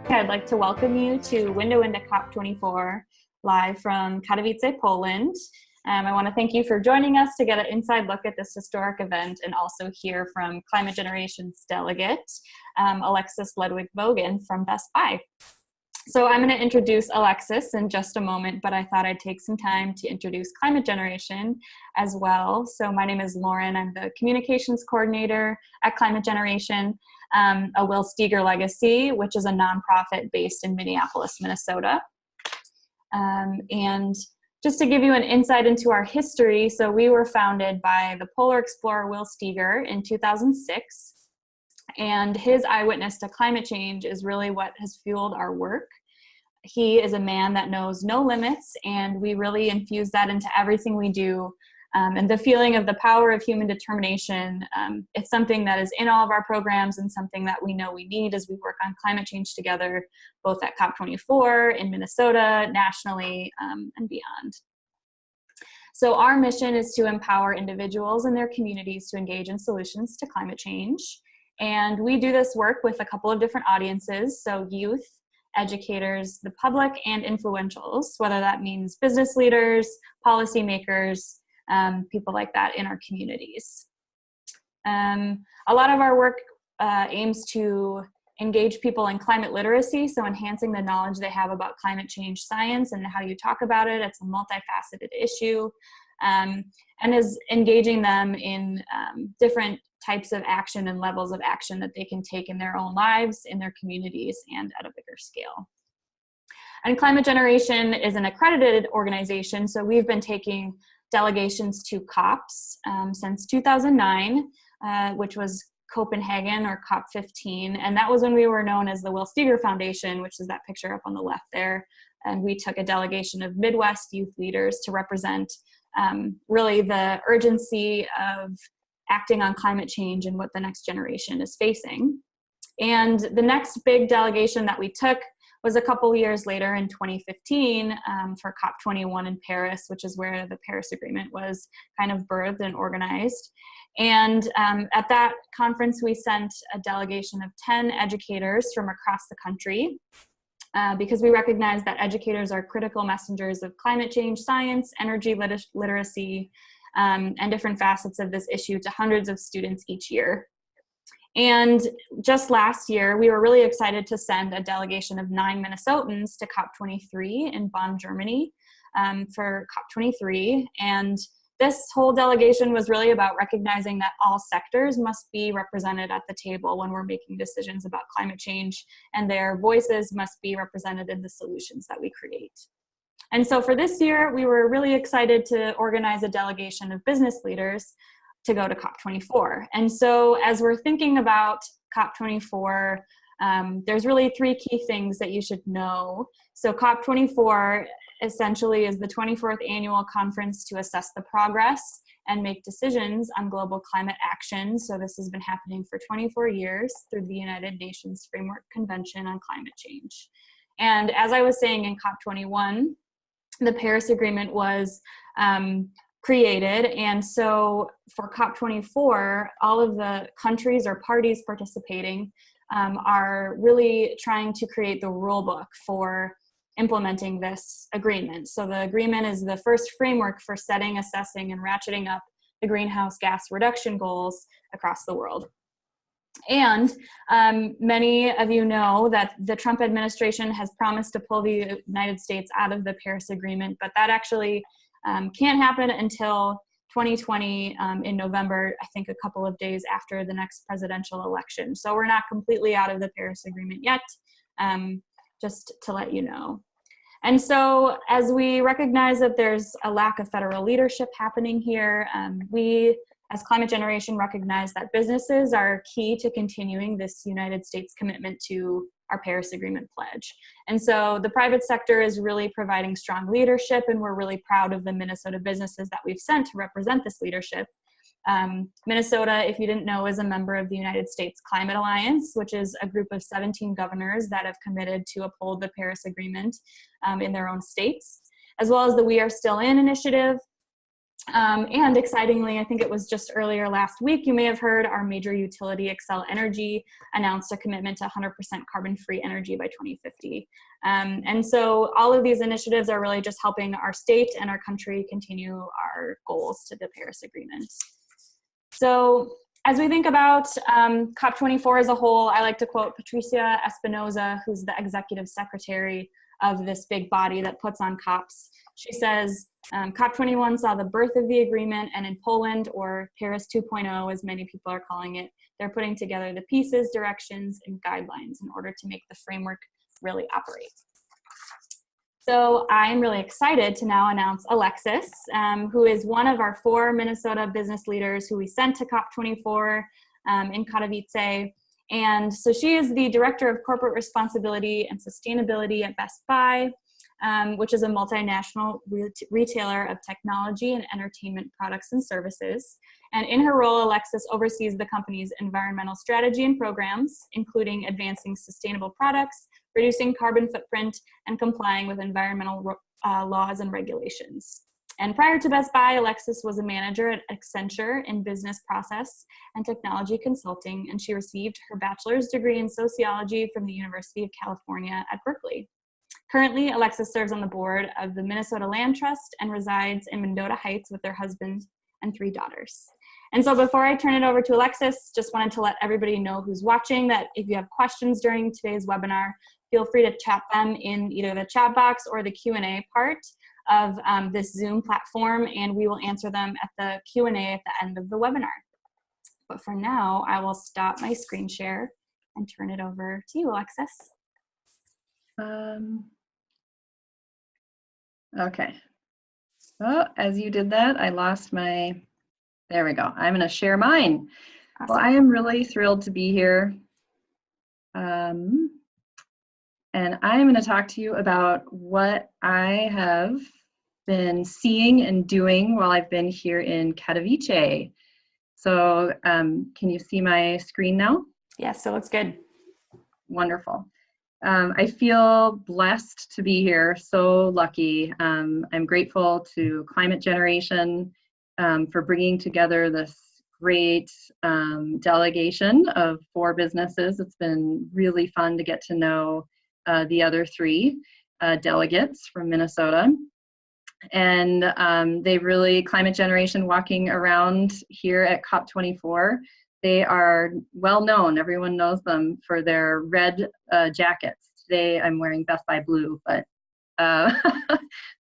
I'd like to welcome you to Window into COP24, live from Katowice, Poland. I want to thank you for joining us to get an inside look at this historic event and also hear from Climate Generation's delegate, Alexis Ludwig-Vogen from Best Buy. So I'm going to introduce Alexis in just a moment, but I thought I'd take some time to introduce Climate Generation as well. So my name is Lauren. I'm the communications coordinator at Climate Generation, a Will Steger legacy, which is a nonprofit based in Minneapolis, Minnesota. And just to give you an insight into our history, so we were founded by the polar explorer Will Steger in 2006. And his eyewitness to climate change is really what has fueled our work. He is a man that knows no limits, and we really infuse that into everything we do. And the feeling of the power of human determination, it's something that is in all of our programs and something that we know we need as we work on climate change together, both at COP24, in Minnesota, nationally, and beyond. So our mission is to empower individuals and their communities to engage in solutions to climate change. And we do this work with a couple of different audiences, so youth, educators, the public, and influentials, whether that means business leaders, policymakers, people like that in our communities. A lot of our work aims to engage people in climate literacy, so enhancing the knowledge they have about climate change science and how you talk about it. It's a multifaceted issue, and is engaging them in different types of action and levels of action that they can take in their own lives, in their communities, and at a bigger scale. And Climate Generation is an accredited organization, so we've been taking delegations to COPs since 2009, which was Copenhagen or COP15, and that was when we were known as the Will Steger Foundation, which is that picture up on the left there. And we took a delegation of Midwest youth leaders to represent really the urgency of acting on climate change and what the next generation is facing. And the next big delegation that we took was a couple years later in 2015 for COP21 in Paris, which is where the Paris Agreement was kind of birthed and organized. And at that conference, we sent a delegation of 10 educators from across the country because we recognize that educators are critical messengers of climate change science, energy literacy, and different facets of this issue to hundreds of students each year. And just last year, we were really excited to send a delegation of 9 Minnesotans to COP23 in Bonn, Germany for COP23. And this whole delegation was really about recognizing that all sectors must be represented at the table when we're making decisions about climate change, and their voices must be represented in the solutions that we create. And so for this year, we were really excited to organize a delegation of business leaders to go to COP24. And so as we're thinking about COP24, there's really 3 key things that you should know. So COP24 essentially is the 24th annual conference to assess the progress and make decisions on global climate action. So this has been happening for 24 years through the United Nations Framework Convention on Climate Change. And as I was saying in COP21, the Paris Agreement was created, and so for COP24, all of the countries or parties participating are really trying to create the rule book for implementing this agreement. So the agreement is the first framework for setting, assessing, and ratcheting up the greenhouse gas reduction goals across the world. And many of you know that the Trump administration has promised to pull the United States out of the Paris Agreement, but that actually can't happen until 2020 in November, I think a couple of days after the next presidential election. So we're not completely out of the Paris Agreement yet, just to let you know. And so as we recognize that there's a lack of federal leadership happening here, we as Climate Generation recognize that businesses are key to continuing this United States commitment to our Paris Agreement pledge. And so the private sector is really providing strong leadership, and we're really proud of the Minnesota businesses that we've sent to represent this leadership. Minnesota, if you didn't know, is a member of the United States Climate Alliance, which is a group of 17 governors that have committed to uphold the Paris Agreement in their own states, as well as the We Are Still In initiative, And excitingly, I think it was just earlier last week, you may have heard our major utility, Xcel Energy, announced a commitment to 100% carbon-free energy by 2050. And so all of these initiatives are really just helping our state and our country continue our goals to the Paris Agreement. So as we think about COP24 as a whole, I like to quote Patricia Espinoza, who's the executive secretary of this big body that puts on COPs. She says, COP21 saw the birth of the agreement, and in Poland, or Paris 2.0, as many people are calling it, they're putting together the pieces, directions, and guidelines in order to make the framework really operate. So I'm really excited to now announce Alexis, who is one of our 4 Minnesota business leaders who we sent to COP24 in Katowice. And so she is the Director of Corporate Responsibility and Sustainability at Best Buy, which is a multinational retailer of technology and entertainment products and services. And in her role, Alexis oversees the company's environmental strategy and programs, including advancing sustainable products, reducing carbon footprint, and complying with environmental laws and regulations. And prior to Best Buy, Alexis was a manager at Accenture in business process and technology consulting, and she received her bachelor's degree in sociology from the University of California at Berkeley. Currently, Alexis serves on the board of the Minnesota Land Trust and resides in Mendota Heights with their husband and 3 daughters. And so before I turn it over to Alexis, just wanted to let everybody know who's watching that if you have questions during today's webinar, feel free to chat them in either the chat box or the Q&A part of this Zoom platform, and we will answer them at the Q&A at the end of the webinar. But for now, I will stop my screen share and turn it over to you, Alexis. Okay. Oh, as you did that, I lost my, there we go. I'm going to share mine. Awesome. Well, I am really thrilled to be here. And I'm going to talk to you about what I have been seeing and doing while I've been here in Katowice. So can you see my screen now? Yes, so it's good. Wonderful. I feel blessed to be here, so lucky. I'm grateful to Climate Generation for bringing together this great delegation of 4 businesses. It's been really fun to get to know the other 3 delegates from Minnesota. And they really, Climate Generation walking around here at COP24, they are well known. Everyone knows them for their red jackets. Today I'm wearing Best Buy blue, but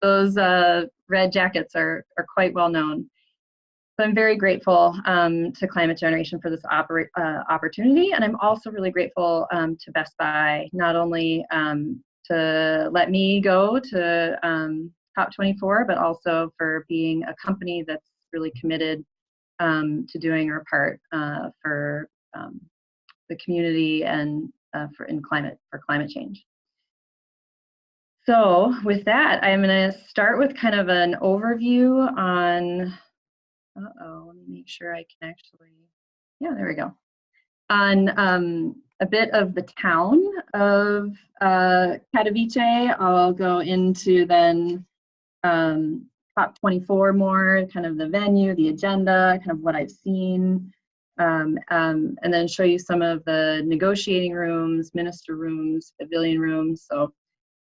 those red jackets are quite well known. So I'm very grateful to Climate Generation for this opportunity, and I'm also really grateful to Best Buy, not only to let me go to COP24, but also for being a company that's really committed to doing our part for the community and for climate change. So with that, I'm going to start with kind of an overview on. Let me make sure I can actually. Yeah, there we go. On a bit of the town of Katowice. I'll go into then COP24 more, kind of the venue, the agenda, kind of what I've seen, and then show you some of the negotiating rooms, minister rooms, pavilion rooms. So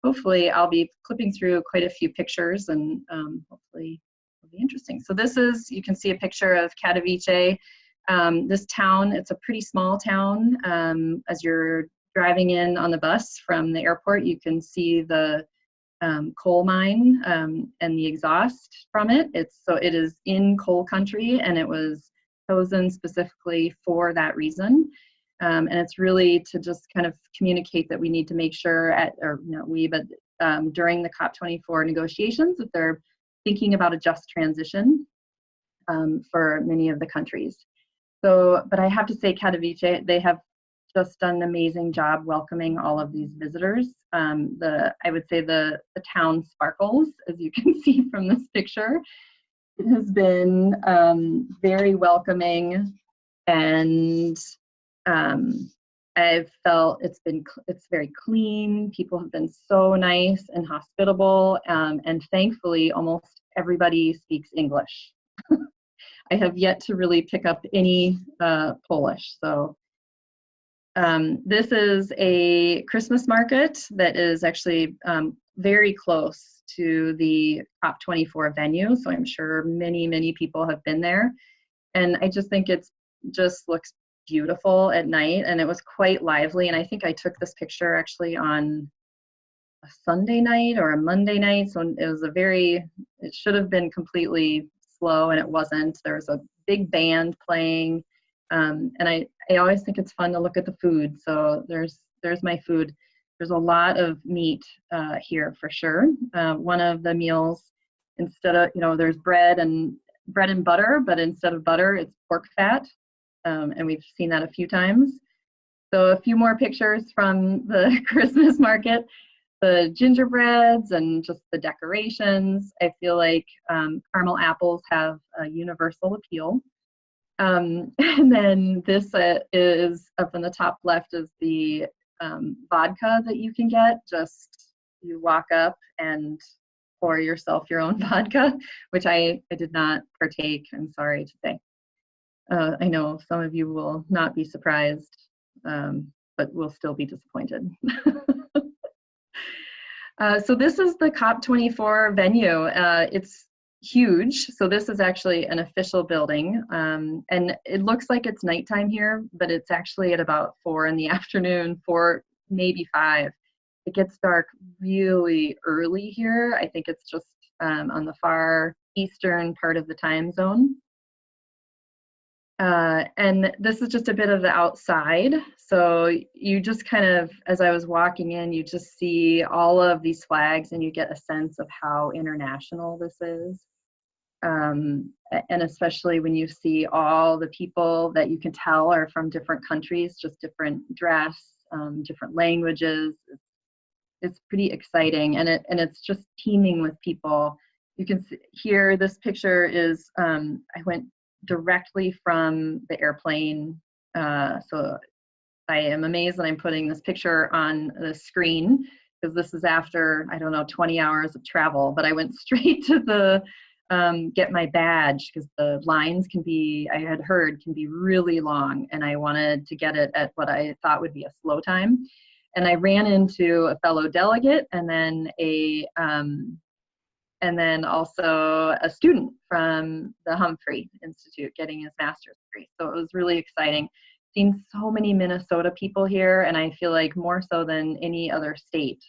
hopefully I'll be clipping through quite a few pictures, and hopefully it'll be interesting. So this is, you can see a picture of Katowice. This town, it's a pretty small town. As you're driving in on the bus from the airport, you can see the coal mine and the exhaust from it. It is in coal country, and it was chosen specifically for that reason. And it's really to just kind of communicate that we need to make sure during the COP24 negotiations that they're thinking about a just transition for many of the countries. So, but I have to say, Katowice, they have just done an amazing job welcoming all of these visitors. I would say the town sparkles, as you can see from this picture. It has been very welcoming, and I've felt it's very clean. People have been so nice and hospitable, and thankfully almost everybody speaks English. I have yet to really pick up any Polish. So this is a Christmas market that is actually very close to the COP24 venue. So I'm sure many, many people have been there. And I just think it's just looks beautiful at night, and it was quite lively. And I think I took this picture actually on a Sunday night or a Monday night. So it was it should have been completely slow, and it wasn't. There was a big band playing. And I always think it's fun to look at the food. So there's my food. There's a lot of meat here for sure. One of the meals, instead of, there's bread and butter, but instead of butter, it's pork fat. And we've seen that a few times. So a few more pictures from the Christmas market. The gingerbreads and just the decorations. I feel like caramel apples have a universal appeal. And then this is up in the top left is the vodka that you can get. Just you walk up and pour yourself your own vodka, which I did not partake, I'm sorry to say. I know some of you will not be surprised, but will still be disappointed. So this is the COP24 venue. It's huge. So this is actually an official building. And it looks like it's nighttime here, but it's actually at about 4 in the afternoon, 4, maybe 5. It gets dark really early here. I think it's just on the far eastern part of the time zone. And this is just a bit of the outside. So you just kind of, as I was walking in, you just see all of these flags and you get a sense of how international this is. And especially when you see all the people that you can tell are from different countries, just different dress, different languages. It's pretty exciting, and it's just teeming with people. You can see here, this picture is, I went directly from the airplane. So I am amazed that I'm putting this picture on the screen, because this is after, I don't know, 20 hours of travel, but I went straight to the, get my badge, because the lines can be, I had heard, can be really long, and I wanted to get it at what I thought would be a slow time. And I ran into a fellow delegate, and then also a student from the Humphrey Institute getting his master's degree. So it was really exciting. Seen so many Minnesota people here, and I feel like more so than any other state.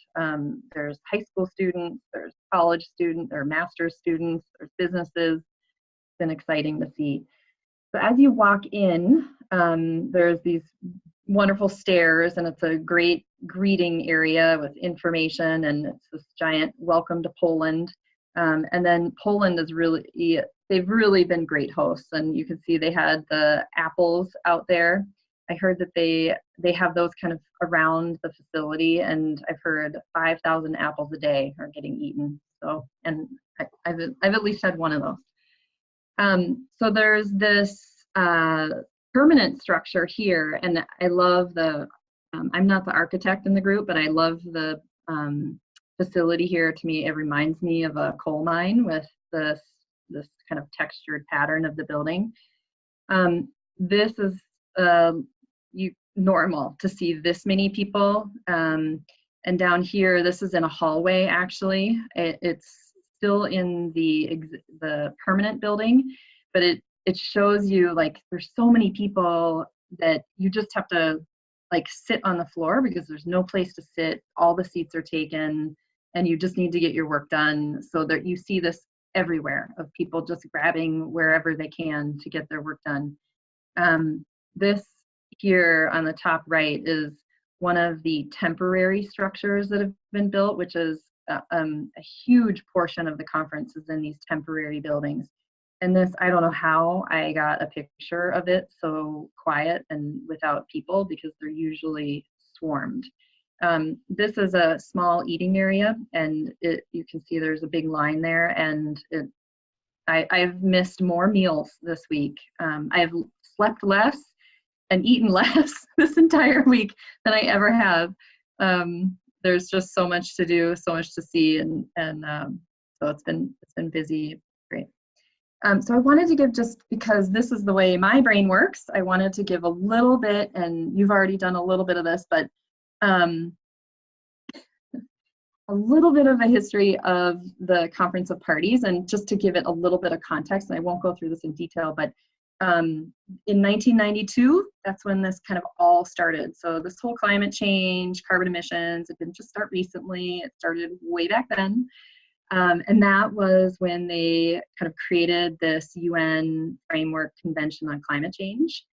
There's high school students, there's college students, there are master's students, there's businesses. It's been exciting to see. So as you walk in, there's these wonderful stairs, and it's a great greeting area with information, and it's this giant welcome to Poland. And then Poland is really, they've really been great hosts, and you can see they had the apples out there. I heard that they have those kind of around the facility, and I've heard 5,000 apples a day are getting eaten. So, and I've at least had one of those. So there's this permanent structure here, and I love the, I'm not the architect in the group, but I love the facility here. To me, it reminds me of a coal mine with this kind of textured pattern of the building. This is normal to see this many people. And down here, this is in a hallway, actually. It's still in the permanent building, but it shows you, like, there's so many people that you just have to, like, sit on the floor because there's no place to sit. All the seats are taken, and you just need to get your work done. So that you see this everywhere, of people just grabbing wherever they can to get their work done. This here on the top right is one of the temporary structures that have been built, which is a huge portion of the conference is in these temporary buildings. And this, I don't know how I got a picture of it so quiet and without people, because they're usually swarmed. This is a small eating area, and you can see there's a big line there, and I've missed more meals this week. I've slept less and eaten less this entire week than I ever have. There's just so much to do, so much to see, and so it's been busy. Great. So I wanted to give, just because this is the way my brain works, I wanted to give a little bit, and you've already done a little bit of this, but a little bit of a history of the Conference of Parties, and just to give it a little bit of context, and I won't go through this in detail, but in 1992, that's when this kind of all started. So this whole climate change, carbon emissions, it didn't just start recently, it started way back then. And that was when they kind of created this UN Framework Convention on Climate Change.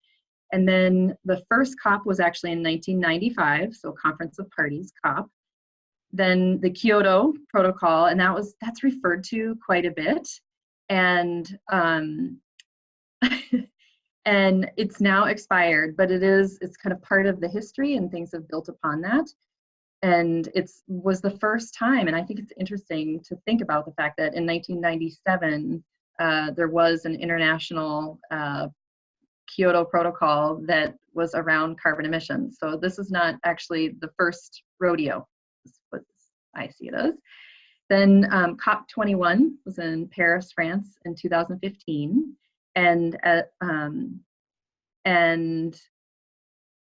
And then the first COP was actually in 1995, so Conference of Parties, COP. Then the Kyoto Protocol, and that's referred to quite a bit. And and it's now expired, but it's kind of part of the history, and things have built upon that. And it was the first time, and I think it's interesting to think about the fact that in 1997, there was an international Kyoto Protocol that was around carbon emissions. So this is not actually the first rodeo, is what I see it as. Then COP21 was in Paris, France in 2015. And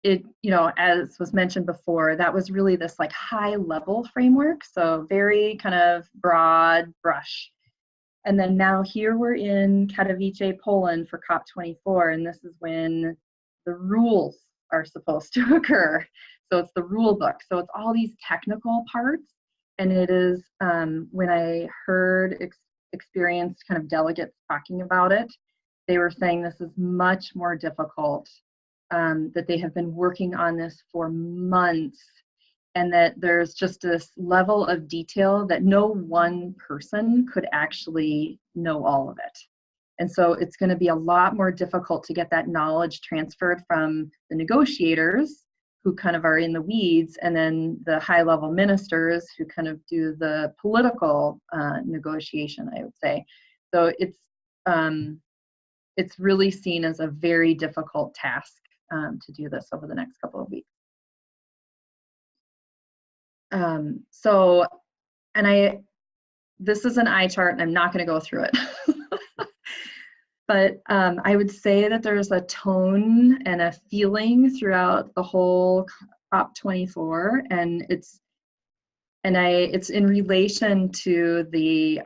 it, as was mentioned before, that was really this like high level framework, so very kind of broad brush. And then now here we're in Katowice, Poland for COP24, and this is when the rules are supposed to occur. So it's the rule book. So it's all these technical parts, and it is, when I heard experienced kind of delegates talking about it, they were saying this is much more difficult, that they have been working on this for months, and that there's just this level of detail that no one person could actually know all of it. And so it's going to be a lot more difficult to get that knowledge transferred from the negotiators, who kind of are in the weeds, and then the high-level ministers who kind of do the political negotiation, I would say. So it's really seen as a very difficult task to do this over the next couple of weeks. This is an eye chart, and I'm not going to go through it. But I would say that there's a tone and a feeling throughout the whole COP24, and it's in relation to the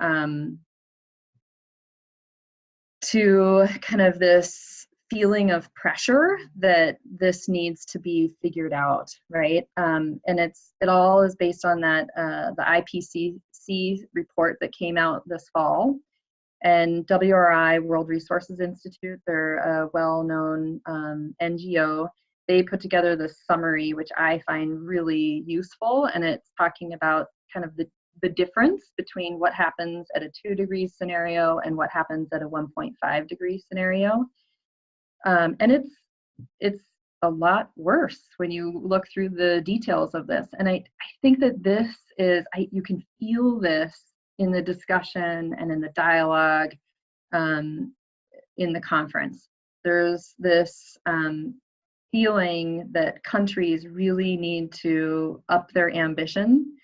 to kind of this feeling of pressure that this needs to be figured out, right? And it all is based on that the IPCC report that came out this fall. And WRI, World Resources Institute, they're a well-known NGO. They put together this summary, which I find really useful, and it's talking about kind of the difference between what happens at a 2 degree scenario and what happens at a 1.5 degree scenario. And it's a lot worse when you look through the details of this. And I think that this is, you can feel this in the discussion and in the dialogue in the conference. There's this feeling that countries really need to up their ambition,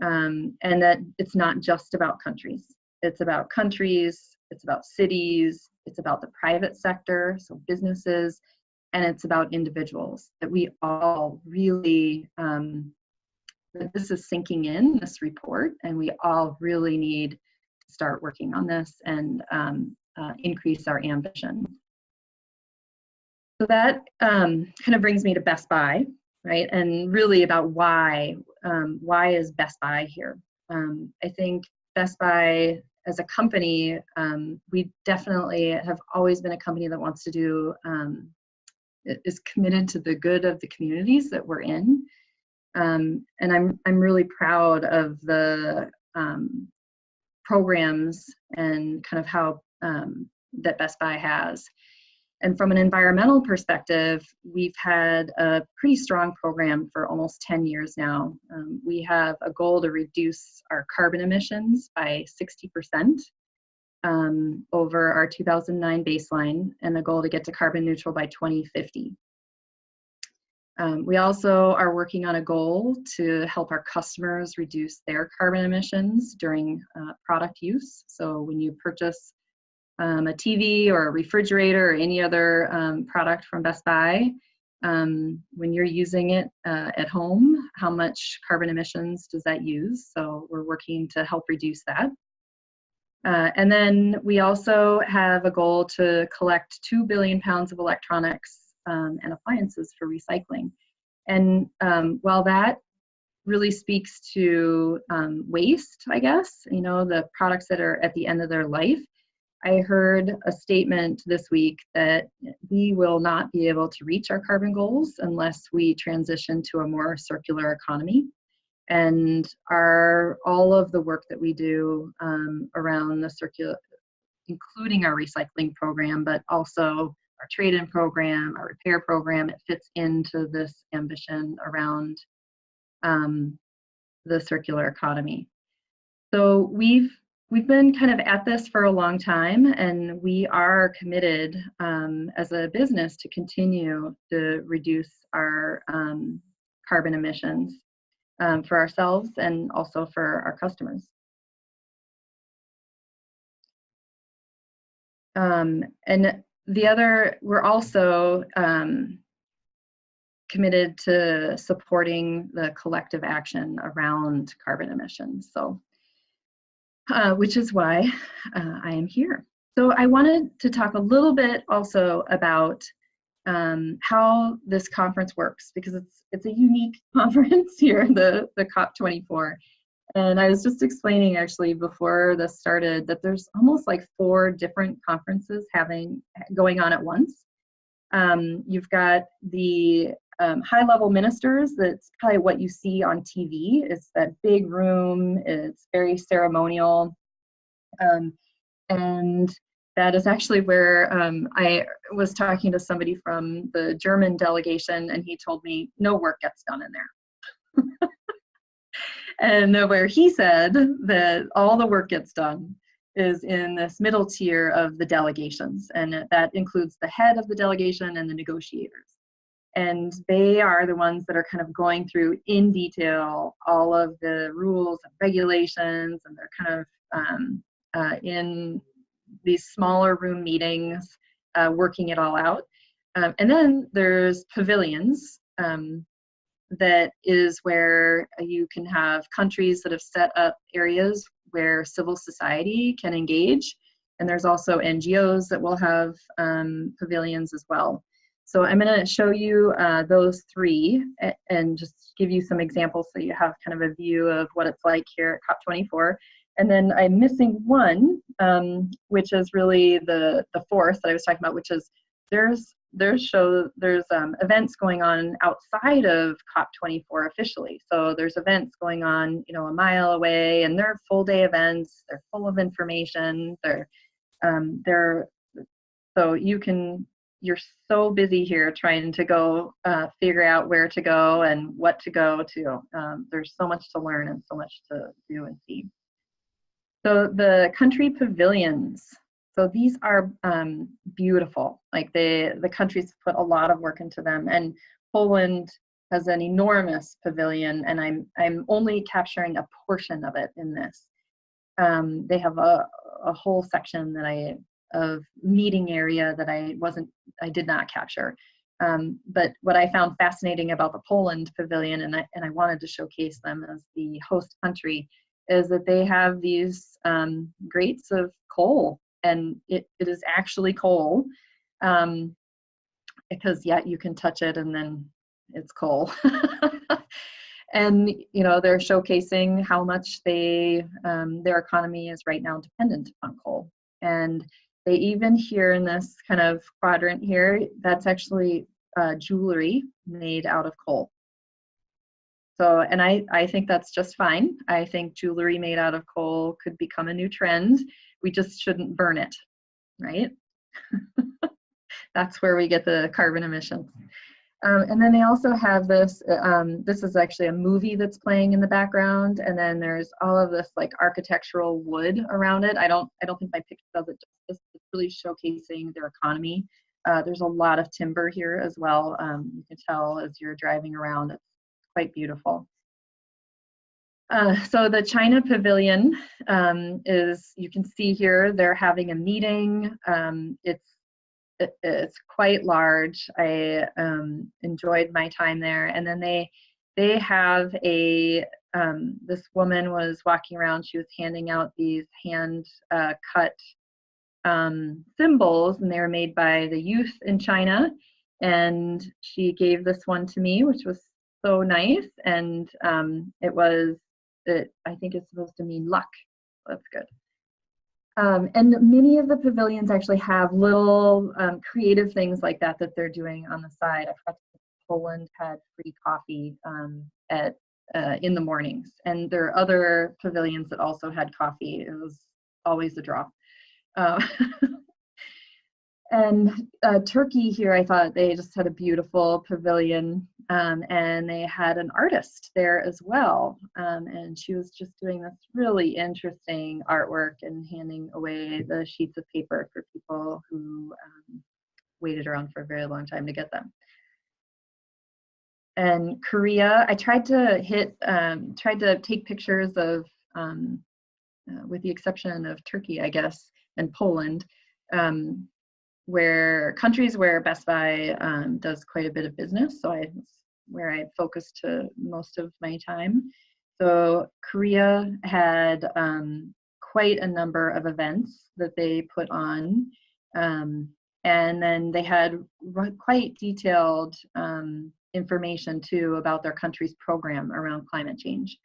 and that it's not just about countries. It's about countries, it's about cities, it's about the private sector, so businesses, and it's about individuals, that we all really, that this is sinking in, this report, and we all really need to start working on this and increase our ambition. So that kind of brings me to Best Buy, right? And really about why is Best Buy here? I think Best Buy as a company, we definitely have always been a company that wants to do, is committed to the good of the communities that we're in. And I'm really proud of the programs and kind of how that Best Buy has. And from an environmental perspective, we've had a pretty strong program for almost 10 years now. We have a goal to reduce our carbon emissions by 60% over our 2009 baseline, and a goal to get to carbon neutral by 2050. We also are working on a goal to help our customers reduce their carbon emissions during product use. So when you purchase a TV or a refrigerator or any other product from Best Buy, when you're using it at home, how much carbon emissions does that use? So we're working to help reduce that. And then we also have a goal to collect 2 billion pounds of electronics and appliances for recycling. And while that really speaks to waste, I guess, you know, the products that are at the end of their life, I heard a statement this week that we will not be able to reach our carbon goals unless we transition to a more circular economy. And all of the work that we do around the circular, including our recycling program, but also our trade-in program, our repair program, it fits into this ambition around the circular economy. So we've been kind of at this for a long time, and we are committed as a business to continue to reduce our carbon emissions for ourselves and also for our customers. And we're also committed to supporting the collective action around carbon emissions. So, which is why I am here. So I wanted to talk a little bit also about how this conference works, because it's a unique conference here, the COP24. And I was just explaining actually before this started that there's almost like 4 different conferences going on at once. You've got the high-level ministers. That's probably what you see on TV. It's that big room. It's very ceremonial. And that is actually where I was talking to somebody from the German delegation, and he told me no work gets done in there. And where he said that all the work gets done is in this middle tier of the delegations, and that includes the head of the delegation and the negotiators. And they are the ones that are kind of going through in detail all of the rules and regulations, and they're kind of in these smaller room meetings, working it all out. And then there's pavilions. That is where you can have countries that have set up areas where civil society can engage. And there's also NGOs that will have pavilions as well. So I'm going to show you those 3 and just give you some examples so you have kind of a view of what it's like here at COP24. And then I'm missing one, which is really the 4th that I was talking about, which is there's events going on outside of COP24 officially. So there's events going on, you know, a mile away, and they're full day events. They're full of information. So you're so busy here trying to go figure out where to go and what to go to. There's so much to learn and so much to do and see. So the country pavilions. So these are beautiful. Like the countries put a lot of work into them, and Poland has an enormous pavilion, and I'm only capturing a portion of it in this. They have a whole section of meeting area that I did not capture. But what I found fascinating about the Poland pavilion, and I wanted to showcase them as the host country, is that they have these grates of coal. And it is actually coal, because you can touch it and then it's coal. And you know, they're showcasing how much their economy is right now dependent on coal. And they even here in this kind of quadrant here, that's actually jewelry made out of coal. So, and I think that's just fine. I think jewelry made out of coal could become a new trend. We just shouldn't burn it, right? That's where we get the carbon emissions. And then they also have this, this is actually a movie that's playing in the background, and then there's all of this like architectural wood around it. I don't think my picture does it justice. It's really showcasing their economy. There's a lot of timber here as well. You can tell as you're driving around, it's quite beautiful. So the China Pavilion is, you can see here, they're having a meeting. It's quite large. I enjoyed my time there. And then they have a, this woman was walking around, she was handing out these hand cut symbols, and they were made by the youth in China. And she gave this one to me, which was so nice. And I think it's supposed to mean luck. That's good. And many of the pavilions actually have little creative things like that they're doing on the side. I forgot to say Poland had free coffee in the mornings, and there are other pavilions that also had coffee. It was always a draw. And Turkey here, I thought they just had a beautiful pavilion, and they had an artist there as well. And she was just doing this really interesting artwork and handing away the sheets of paper for people who waited around for a very long time to get them. And Korea, I tried to take pictures of, with the exception of Turkey, I guess, and Poland, where countries where Best Buy does quite a bit of business. So where I focused to most of my time. So Korea had quite a number of events that they put on. And then they had quite detailed information too about their country's program around climate change.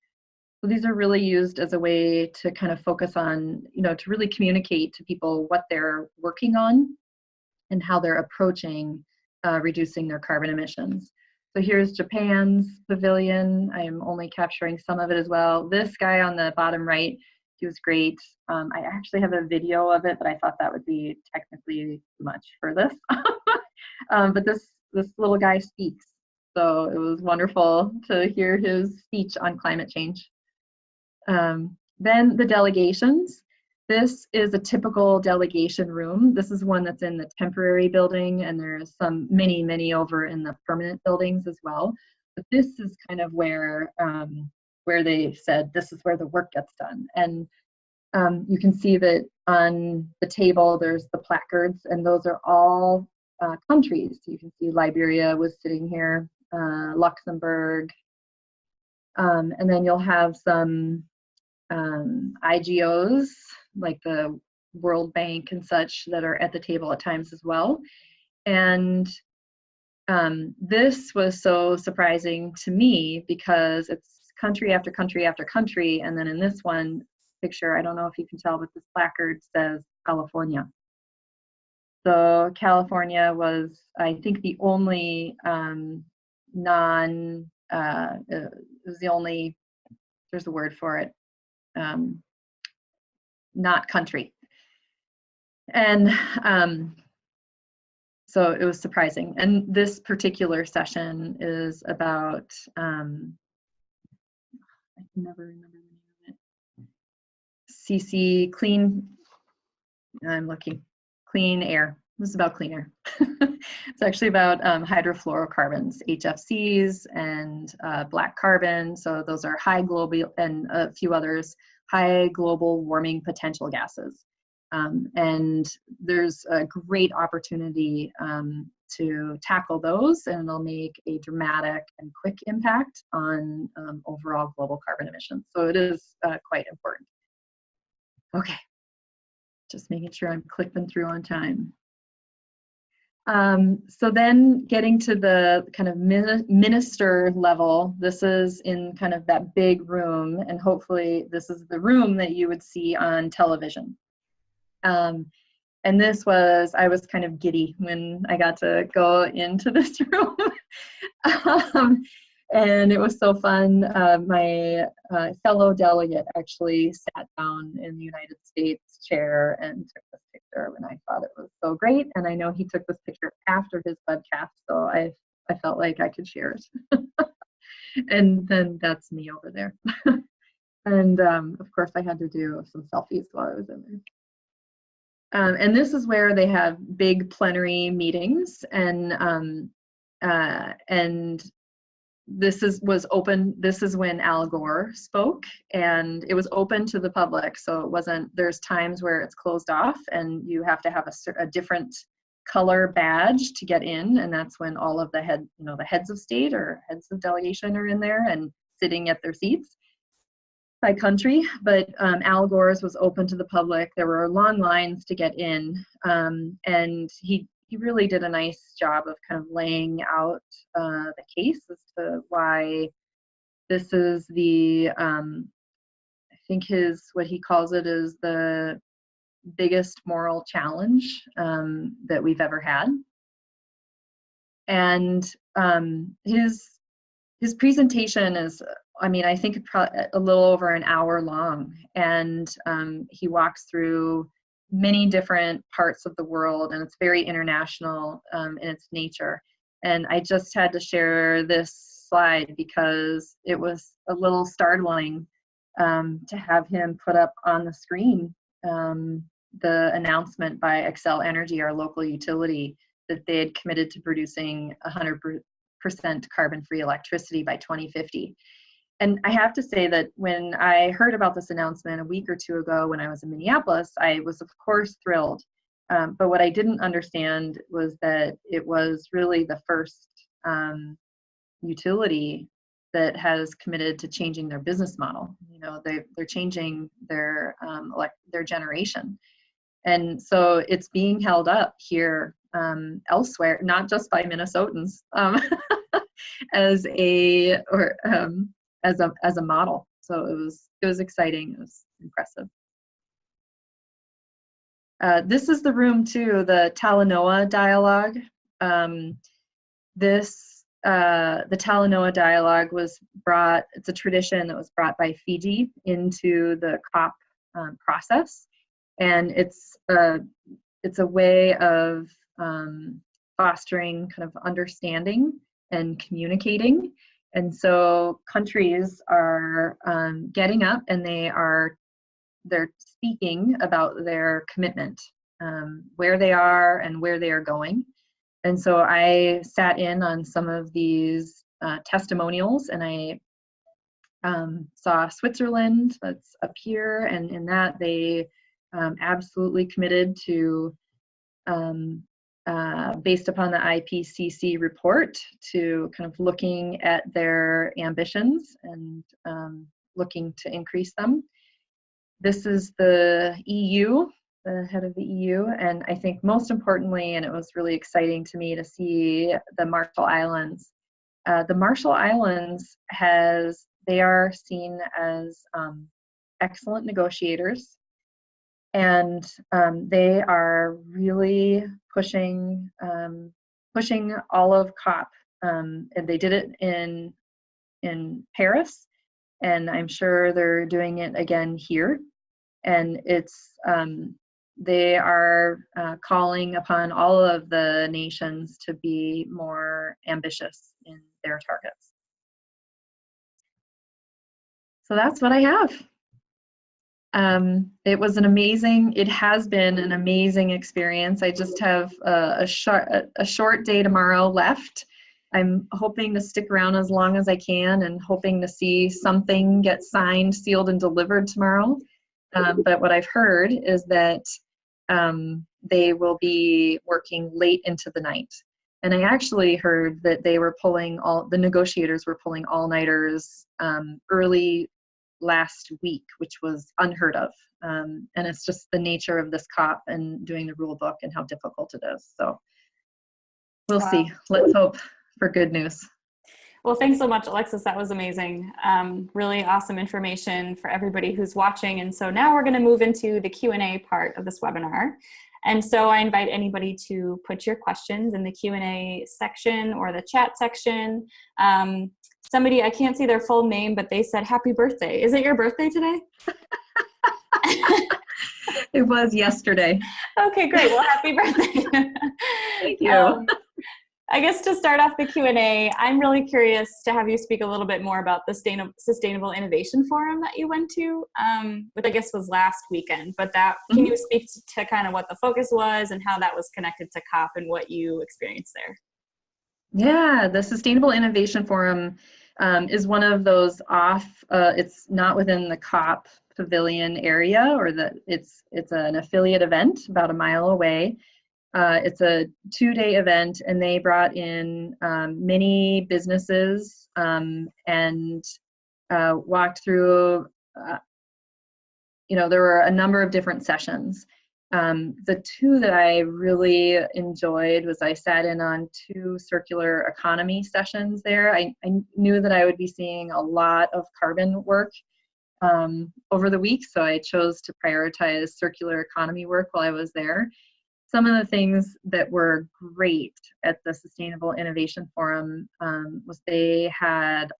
So these are really used as a way to kind of focus on, to really communicate to people what they're working on and how they're approaching reducing their carbon emissions. So here's Japan's pavilion. I am only capturing some of it as well. This guy on the bottom right, he was great. I actually have a video of it, but I thought that would be technically too much for this. But this little guy speaks. So it was wonderful to hear his speech on climate change. Then the delegations. This is a typical delegation room. This is one that's in the temporary building, and there's many over in the permanent buildings as well. But this is kind of where they said this is where the work gets done. And you can see that on the table there's the placards, and those are all countries. You can see Liberia was sitting here, Luxembourg, and then you'll have some IGOs like the World Bank and such that are at the table at times as well. And this was so surprising to me because it's country after country after country. And then in this one picture, I don't know if you can tell, but this placard says California. So California was, I think, the only it was the only, there's a word for it, not country. And so it was surprising. And this particular session is about, I can never remember the name of it. CC, clean, I'm looking, clean air. This is about clean air. It's actually about hydrofluorocarbons, HFCs, and black carbon. So those are high global, and a few others, high global warming potential gases. And there's a great opportunity to tackle those, and it'll make a dramatic and quick impact on overall global carbon emissions. So it is quite important. Okay, just making sure I'm clicking through on time. So then getting to the kind of minister level, this is in kind of that big room, and hopefully this is the room that you would see on television. And this was, I was kind of giddy when I got to go into this room. And it was so fun. My fellow delegate actually sat down in the United States chair and took this picture, and I thought it was so great. And I know he took this picture after his webcast, so I felt like I could share it. And then that's me over there. And of course I had to do some selfies while I was in there. And this is where they have big plenary meetings, and was open. This is when Al Gore spoke, and it was open to the public. So it wasn't, there's times where it's closed off and you have to have a different color badge to get in. And that's when all of the heads of state or heads of delegation are in there and sitting at their seats by country. But Al Gore's was open to the public. There were long lines to get in. And he really did a nice job of kind of laying out the case as to why this is the, I think what he calls it is the biggest moral challenge that we've ever had. And his presentation is, I think a little over an hour long, and he walks through many different parts of the world, and it's very international in its nature. And I just had to share this slide because it was a little startling to have him put up on the screen the announcement by Xcel Energy, our local utility, that they had committed to producing 100% carbon-free electricity by 2050. And I have to say that when I heard about this announcement a week or two ago when I was in Minneapolis, I was of course thrilled. But what I didn't understand was that it was really the first utility that has committed to changing their business model. They're changing their generation. And so it's being held up here elsewhere, not just by Minnesotans, as a model. So it was exciting. It was impressive. This is the room too, the Talanoa dialogue. The Talanoa dialogue was brought, it's a tradition that was brought by Fiji into the COP process. And it's a way of fostering kind of understanding and communicating. And so countries are getting up and they're speaking about their commitment, where they are and where they are going. And so I sat in on some of these testimonials, and I saw Switzerland that's up here, and in that they absolutely committed to, based upon the IPCC report, to kind of looking at their ambitions and looking to increase them. This is the EU, the head of the EU, and I think most importantly, and it was really exciting to me to see the Marshall Islands. The Marshall Islands they are seen as excellent negotiators, and they are really pushing all of COP. And they did it in Paris, and I'm sure they're doing it again here. And they are calling upon all of the nations to be more ambitious in their targets. So that's what I have. It has been an amazing experience. I just have a short day tomorrow left. I'm hoping to stick around as long as I can and hoping to see something get signed, sealed, and delivered tomorrow. But what I've heard is that they will be working late into the night. And I actually heard that the negotiators were pulling all-nighters early last week, which was unheard of. And it's just the nature of this COP and doing the rule book and how difficult it is. So we'll see. Let's hope for good news. Well, thanks so much, Alexis. That was amazing. Really awesome information for everybody who's watching. And so now we're going to move into the Q&A part of this webinar. And so I invite anybody to put your questions in the Q&A section or the chat section. Somebody, I can't see their full name, but they said, happy birthday. Is it your birthday today? It was yesterday. Okay, great. Well, happy birthday. Thank you. I guess to start off the Q&A, I'm really curious to have you speak a little bit more about the Sustainable Innovation Forum that you went to, which I guess was last weekend. But can you speak to kind of what the focus was and how that was connected to COP and what you experienced there? Yeah, the Sustainable Innovation Forum is one of those it's not within the COP pavilion area, or it's an affiliate event about a mile away. It's a 2-day event, and they brought in many businesses and walked through, there were a number of different sessions. The two that I really enjoyed was I sat in on 2 circular economy sessions there. I knew that I would be seeing a lot of carbon work over the week, so I chose to prioritize circular economy work while I was there. Some of the things that were great at the Sustainable Innovation Forum was they had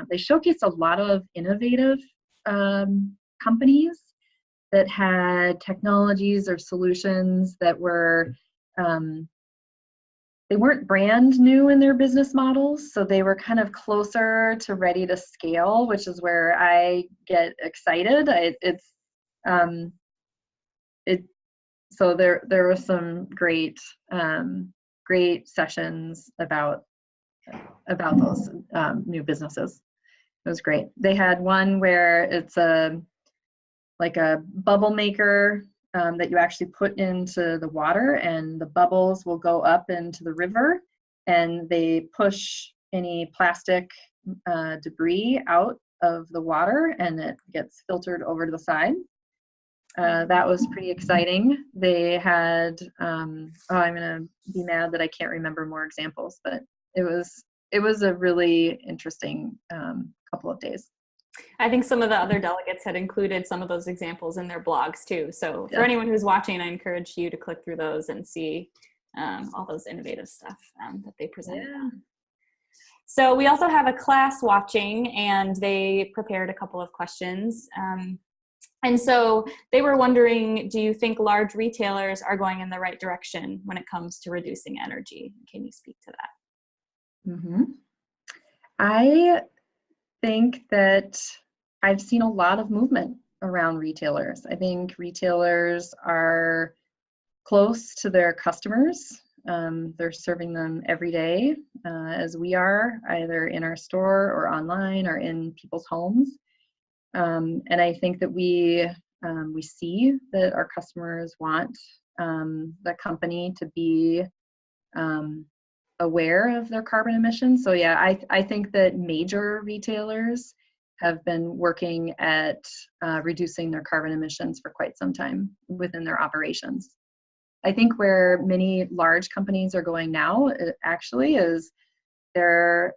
they showcased a lot of innovative companies that had technologies or solutions that were, they weren't brand new in their business models, so they were kind of closer to ready to scale, which is where I get excited. So there were some great sessions about those new businesses. It was great. They had one where it's like a bubble maker that you actually put into the water, and the bubbles will go up into the river, and they push any plastic debris out of the water, and it gets filtered over to the side. That was pretty exciting. They had, I'm gonna be mad that I can't remember more examples, but it was a really interesting couple of days. I think some of the other delegates had included some of those examples in their blogs too. So for anyone who's watching, I encourage you to click through those and see all those innovative stuff that they presented on. So we also have a class watching, and they prepared a couple of questions. And so they were wondering, do you think large retailers are going in the right direction when it comes to reducing energy? Can you speak to that? Mm-hmm. I think that I've seen a lot of movement around retailers. I think retailers are close to their customers. They're serving them every day, as we are, either in our store or online or in people's homes. And I think that we see that our customers want the company to be aware of their carbon emissions. So yeah, I think that major retailers have been working at reducing their carbon emissions for quite some time within their operations. I think where many large companies are going now actually is they're,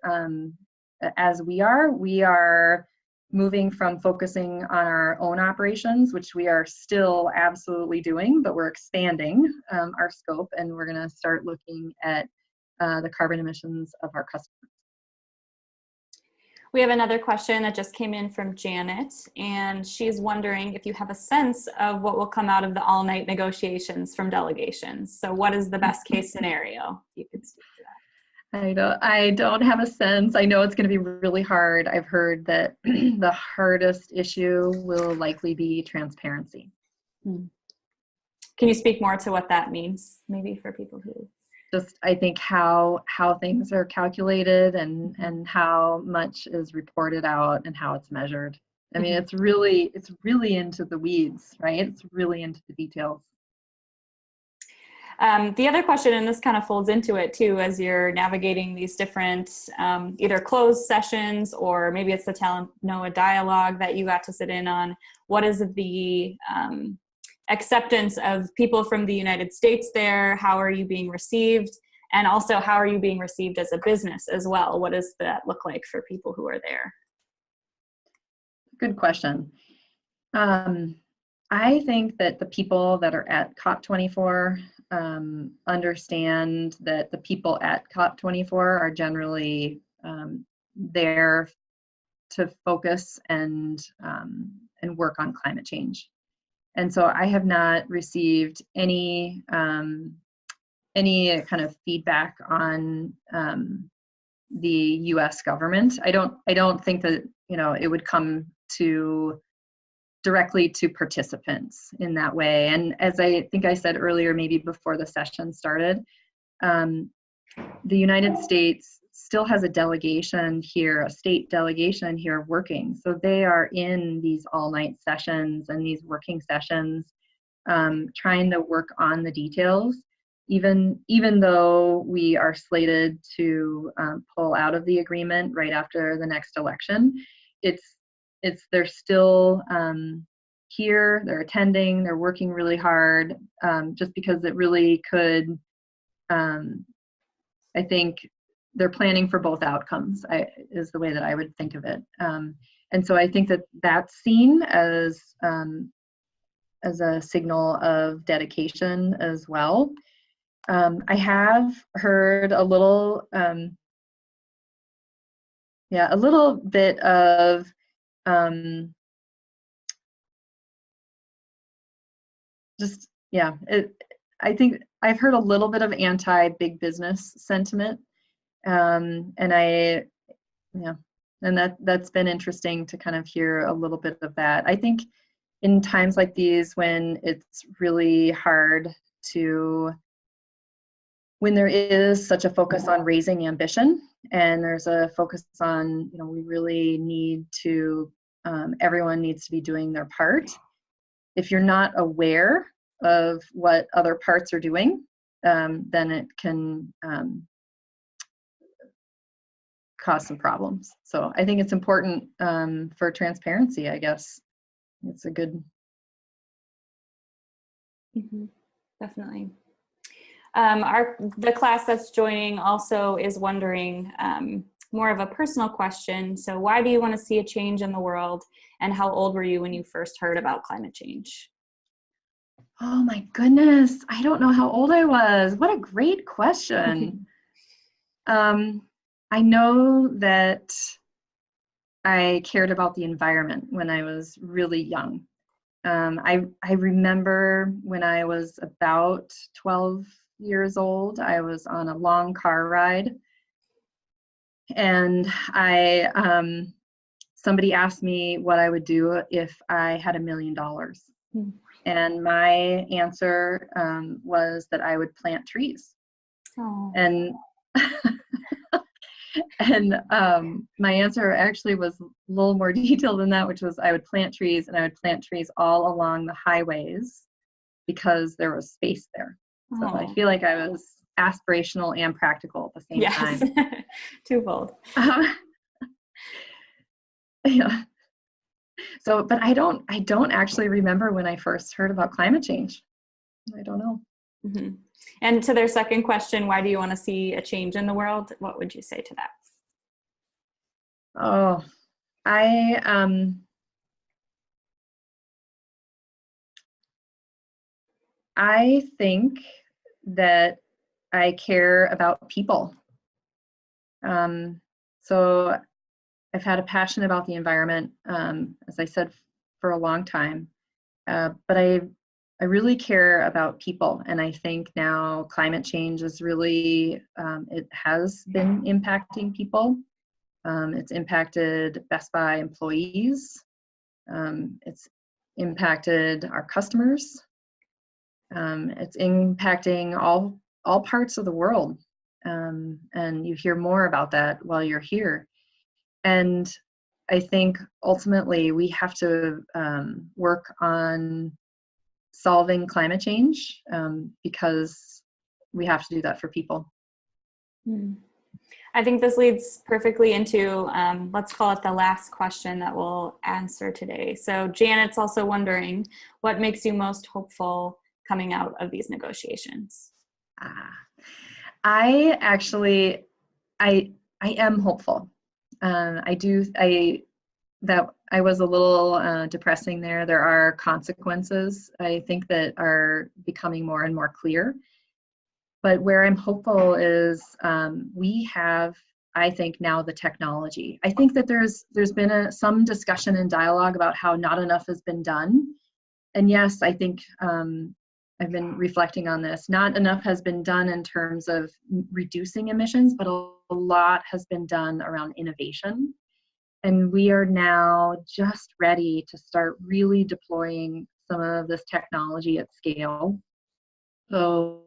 as we are moving from focusing on our own operations, which we are still absolutely doing, but we're expanding our scope, and we're going to start looking at the carbon emissions of our customers. We have another question that just came in from Janet, and she's wondering if you have a sense of what will come out of the all-night negotiations from delegations. So what is the best case scenario? You could speak to that. I don't have a sense. I know it's going to be really hard. I've heard that the hardest issue will likely be transparency. Can you speak more to what that means, maybe for people who... Just, I think how things are calculated and how much is reported out and how it's measured. I mean, it's really into the weeds, right? It's really into the details. The other question, and this kind of folds into it too, as you're navigating these different either closed sessions or maybe it's the Talanoa dialogue that you got to sit in on, what is the acceptance of people from the United States there? How are you being received? And also, how are you being received as a business as well? What does that look like for people who are there? Good question. I think that the people that are at COP24 understand that the people at COP24 are generally there to focus and work on climate change. And so I have not received any kind of feedback on the U.S. government. I don't think that it would come directly to participants in that way. And as I think I said earlier, maybe before the session started, the United States still has a delegation here, a state delegation here working. So they are in these all-night sessions and these working sessions, trying to work on the details. Even though we are slated to pull out of the agreement right after the next election, they're still here, they're attending, they're working really hard, just because it really could, I think they're planning for both outcomes, is the way that I would think of it. And so I think that that's seen as a signal of dedication as well. I have heard a little bit of I think I've heard a little bit of anti-big business sentiment, and that's been interesting to kind of hear a little bit of that. I think in times like these, when it's really hard when there is such a focus on raising ambition, and there's a focus on, we really need to, everyone needs to be doing their part. If you're not aware of what other parts are doing, then it can cause some problems. So I think it's important for transparency, I guess. It's a good. Definitely. The class that's joining also is wondering more of a personal question. So why do you want to see a change in the world, and how old were you when you first heard about climate change? Oh my goodness, I don't know how old I was. What a great question. I know that I cared about the environment when I was really young. I remember when I was about 12 years old, I was on a long car ride, and somebody asked me what I would do if I had $1 million. And my answer was that I would plant trees. Oh. And my answer actually was a little more detailed than that, which was I would plant trees, and I would plant trees all along the highways because there was space there. So I feel like I was aspirational and practical at the same time. Yes, twofold. Yeah. So, but I don't actually remember when I first heard about climate change. I don't know. Mm-hmm. And to their second question, why do you want to see a change in the world? What would you say to that? Oh, I think that I care about people. So I've had a passion about the environment, as I said, for a long time, but I really care about people, and I think now climate change is really, it has been impacting people. It's impacted Best Buy employees. It's impacted our customers. It's impacting all parts of the world, and you hear more about that while you're here. And I think ultimately we have to work on solving climate change, because we have to do that for people. I think this leads perfectly into, let's call it the last question that we'll answer today. So Janet's also wondering, what makes you most hopeful coming out of these negotiations? I am hopeful. That I was a little depressing there. There are consequences, I think, that are becoming more and more clear. But where I'm hopeful is we have, I think, now the technology. I think that there's been some discussion and dialogue about how not enough has been done. And yes, I think I've been reflecting on this. Not enough has been done in terms of reducing emissions, but a lot has been done around innovation. And we are now just ready to start really deploying some of this technology at scale. So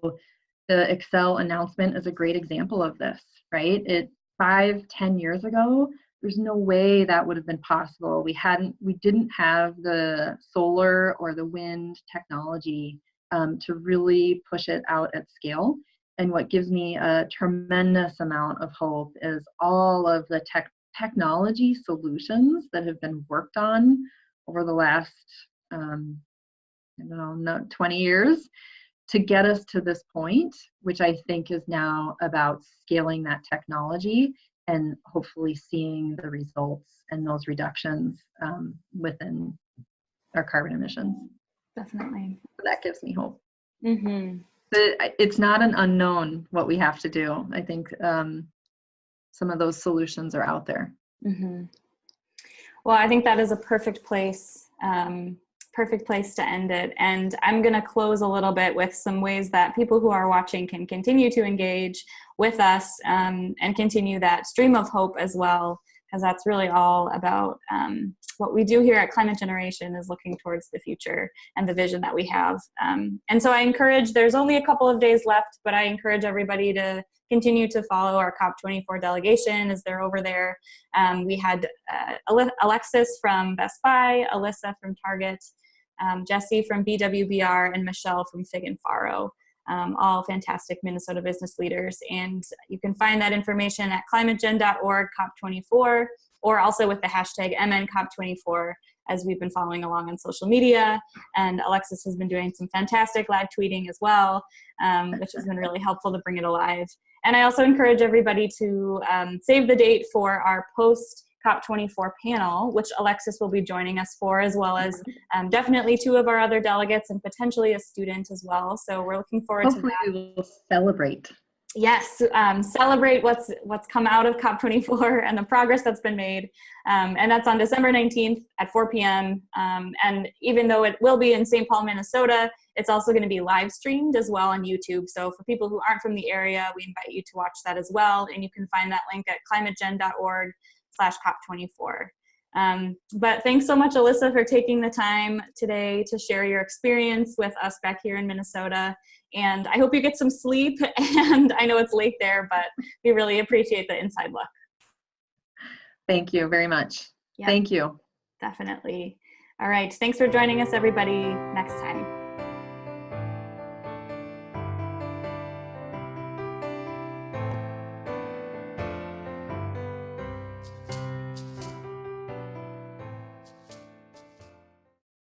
the Excel announcement is a great example of this, right? 5-10 years ago, there's no way that would have been possible. We didn't have the solar or the wind technology to really push it out at scale. And what gives me a tremendous amount of hope is all of the technology solutions that have been worked on over the last, 20 years to get us to this point, which I think is now about scaling that technology and hopefully seeing the results and those reductions within our carbon emissions. Definitely. So that gives me hope. Mm-hmm. But it's not an unknown what we have to do. I think some of those solutions are out there. Mm-hmm. Well, I think that is a perfect place to end it. And I'm going to close a little bit with some ways that people who are watching can continue to engage with us and continue that stream of hope as well, because that's really all about what we do here at Climate Generation is looking towards the future and the vision that we have. And so I encourage, there's only a couple of days left, but I encourage everybody to continue to follow our COP24 delegation as they're over there. We had Alexis from Best Buy, Alyssa from Target, Jesse from BWBR, and Michelle from Fig and Faro. All fantastic Minnesota business leaders. And you can find that information at climategen.org COP24, or also with the hashtag MNCOP24 as we've been following along on social media. And Alexis has been doing some fantastic live tweeting as well, which has been really helpful to bring it alive. And I also encourage everybody to save the date for our post COP24 panel, which Alexis will be joining us for, as well as definitely 2 of our other delegates and potentially a student as well. So we're looking forward to that. Hopefully we will celebrate. Yes, celebrate what's come out of COP24 and the progress that's been made. And that's on December 19th at 4 p.m. And even though it will be in St. Paul, Minnesota, it's also going to be live streamed as well on YouTube. So for people who aren't from the area, we invite you to watch that as well. And you can find that link at climategen.org/COP24. But thanks so much, Alyssa, for taking the time today to share your experience with us back here in Minnesota. And I hope you get some sleep. And I know it's late there, but we really appreciate the inside look. Thank you very much. Yep, thank you. Definitely. All right. Thanks for joining us, everybody. Next time.